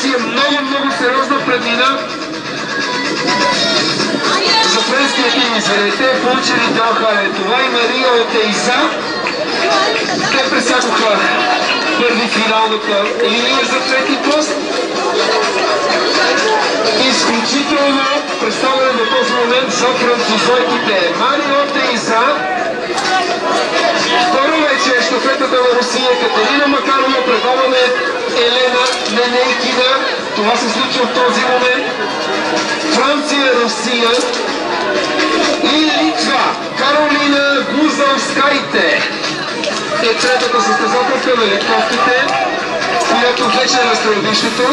Русия много сериозна преднина за френския тим, извинете, получили Делхале. Това и Мария от Ейза. Те пресякоха първи финалната линия за трети пост. Изключително представяне на този момент за французойките. Мария от Ейза. Второ вече щафетата на Русия. Катерина Макарова, предаваме Елена Ненейкина. Това се случва в този момент. Франция, Русия и Литва. Каролина Гузалскайте е третата състезателка на литовките, която вече е на средището.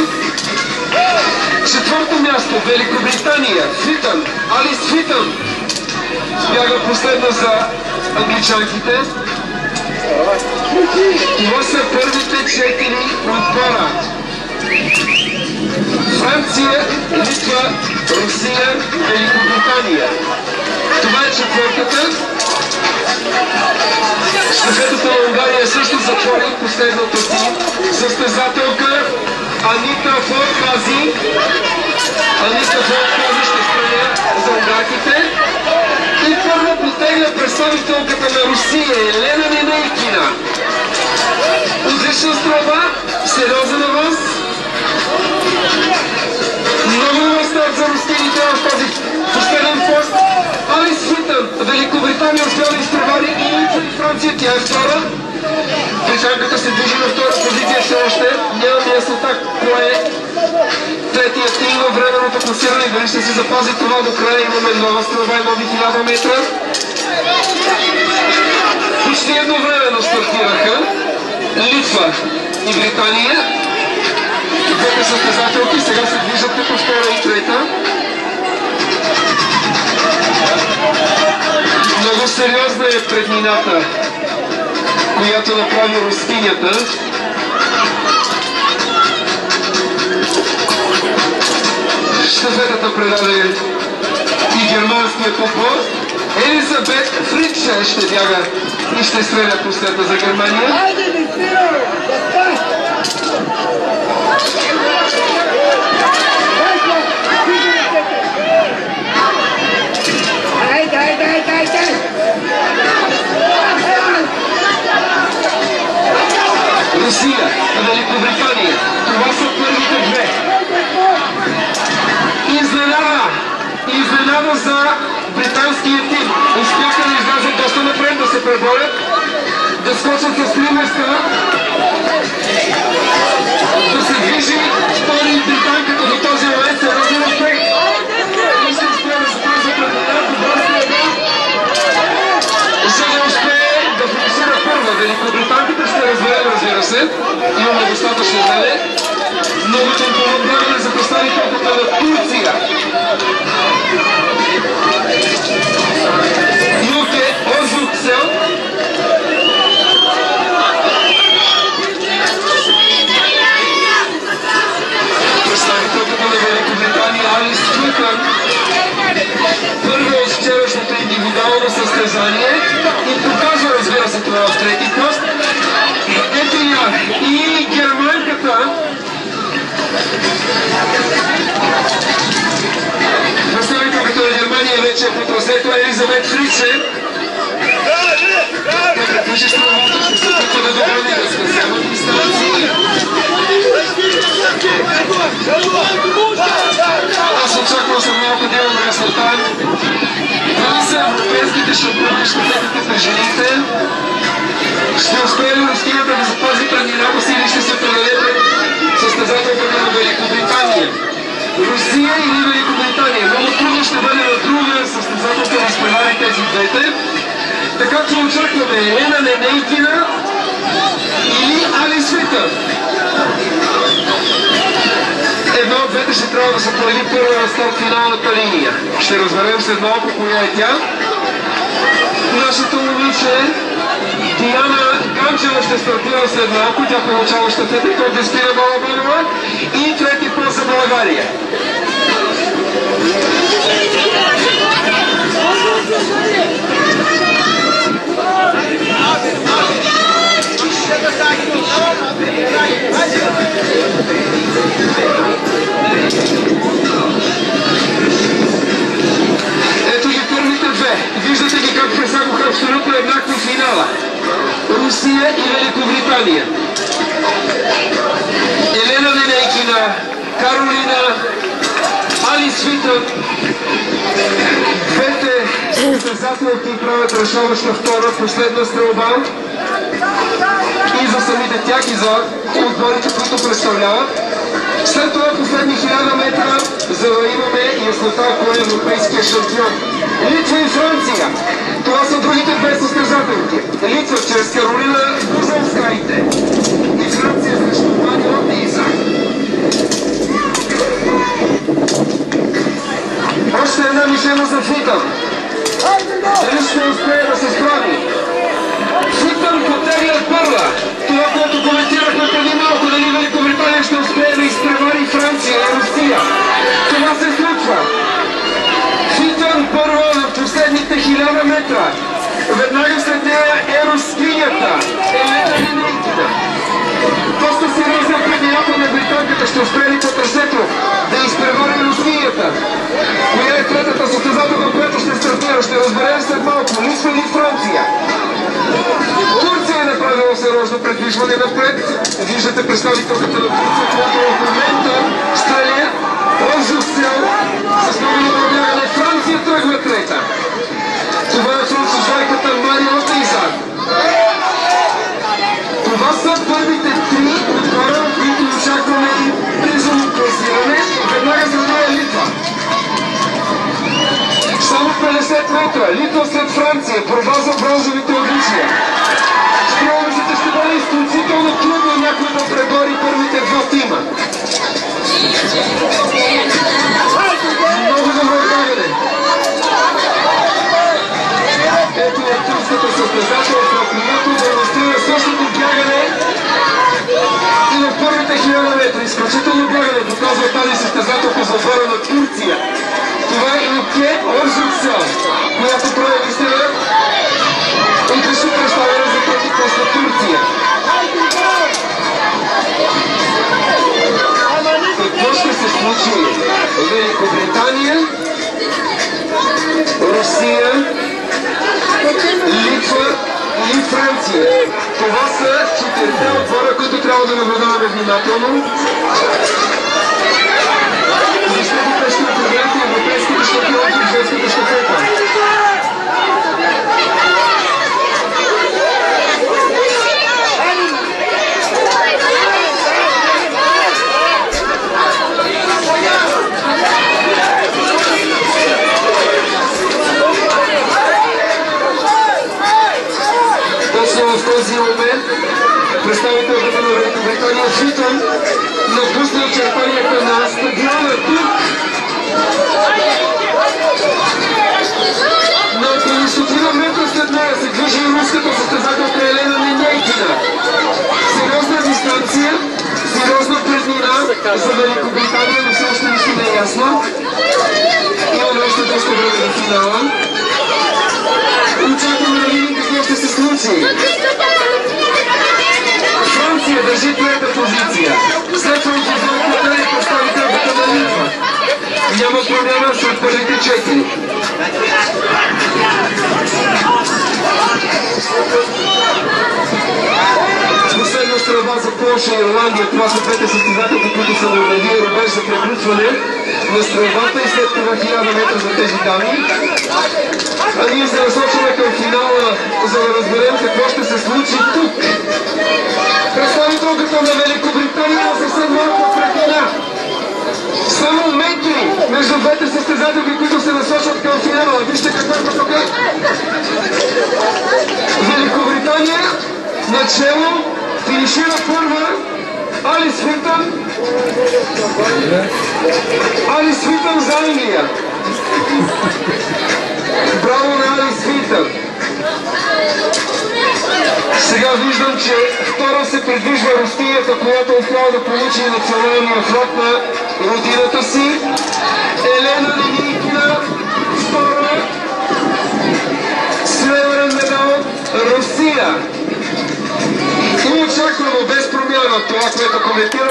Четвърто място Великобритания. Фитън, Алис Фитън бяга последна за англичанките. Това са първите 4 отбора. Франция, Литва, Русия, Великобритания. Това е четвъртата. Щафетата на Унгария също затвори последната си състезателка Анита Форкази. Анита Форкази ще стане за унгарките. И първо потегля представителката на Русия Елена Ненейкина. Отлична стрелба, сериозен аванс. Много добър старт за рускините в този последен пост. Алис Фитън, Великобритания успя да изпревари и Франция, тя е втора. Британката се движи на втора позиция все още. Нямаме яснота кой е третият тим във временното класиране. Дали ще се запази това до края. Имаме нова стрелба и нови 1000 метра. Почти едновременно стартираха Литва и Британия. Двете състезателки сега се движат като втора и трета. Много сериозна е преднината, която направи рускинята. Щафетата предаде и германският отбор. Елизабет Фридше ще бяга и ще стреля последна за Германия. Русия, Великобритания. Това са първите две. Изненада за британския тим. Успяха да излязат доста напред, да се преборят, да скочат с 3 места, да се движи втори британката до този момент сериозен успех. И се успя да се прави за предната, добра стрелба. За да успее да фокусира първа. Великобританката ще разберем, разбира се. Имаме достатъчно време. Много темпово отбране за представителката на Турция. Юке Озуксел. Представителката на Великобритания Алис Фитън. Първо от вчерашното индивидуално състезание и показва, разбира се, това в трети пост. Ето я и германката. Представителката на Германия вече е по трасето Елизабет Фридше. Тя предвижи стрелбата, ще се опитва да добрани, да скъсява дистанции. Аз очаквам съм малко да имам яснота. Дали са европейските шампиони, щафетите при жените? Ще успее ли рускинята да запази преднината си или ще се предаде пред състезателката на Великобритания? Русия или Великобритания? Много трудно ще бъде на друга състезателка да изпревари тези двете. Така че очакваме Елена Ненейкина или Алис Фитън. Едно от двете ще трябва да се прояви първа на старт финалната линия. Ще разберем след малко коя е тя. Нашето момиче Диана Ганчева ще стартира след малко. Тя получава щафетата от Деспина Балабанова и трети пост за България. Thank you. финала. Русия и Великобритания. Елена Ненейкина, Каролина, Али Свитън. Двете състезателки правят решаваща втора, последна стрелба. И за самите тях, и за отборите, които представляват. След това последни 1000 метра, за да имаме яснота кой е европейския шампион. Литва и Франция. Това са другите две състезателки. Литва чрез Каролина Бузовскайте. И Франция срещу Ваня и Изак. Още една мишена за Фитън. Дали ще успее да се справи? Фитън потегля първа. Това, което коментирахме преди малко, дали Великобритания ще успее да изпревари Франция и Русия. Това се случва. Фитън първа в последните 1000 метра. Веднага след нея е рускинята Елена Ненейкина. Доста сериозен предиятел на британката ще успее ли по трасето да изпревари рускинята. Коя е третата състезателка, която ще стартира? Ще разберем след малко. Литва или Франция? Турция е направила сериозно предвижване напред. Виждате представителката на Турция, която в момента стреля в цел с много набягане. Франция тръгва трета. Това е французойката Мария Изак. Това са първите три отбора, които очакваме призовно класиране. Веднага за нея Литва. Само 50 метра. Литва след Франция. Борба за бронзовите отличия. Струва ми се, че ще бъде изключително трудно някой да пребори първите два тима. Много добро бягане. Ето е турската състезателка, която демонстрира същото бягане и в първите 1000 метра. Изключително бягане доказва тази състезателка за отбора на Турция. Това е Илке Орзуцел, която прави наистина отлично представяне за този пост на Турция. Какво ще се случи? Великобритания, Русия, Литва и Франция. Това са 4 отбора, които трябва да наблюдаваме внимателно. Защото те ще определят европейските шампиони и женската щафета. Точно в този момент представителката на Великобритания Фитън напусна очертанията на стадиона тук. На около 100 метра след нея се движи руската състезателка Елена Ненейкина. Сериозна дистанция, сериозна преднина за Великобритания, но все още нищо не е ясно. Имаме още доста време до финала. Очакваме да видим какво ще се случи. Франция държи трета позиция. След французойката е представителката на Литва. Няма промяна след първите 4. Последна стрелба за Полша и Ирландия. Това са двете състезателки, които са на редия рубеж за приключване на стрелбата и след това 1000 метра за тези дами. А ние се насочваме към финала, за да разберем какво ще се случи тук. Представителката на Великобритания съвсем малко преднина. Само метри между двете състезателки, които се насочват към финала. Вижте какво е тук. Великобритания начало финишира първа Али Свитън. Али Свитън за Англия. Браво на Али Свитън. Сега виждам, че втора се придвижва Русията, която успява да получи националния флаг на родината си. Елена Ненейкина, втора. Сребърен медал Русия. И очаквано без промяна това, което коментира.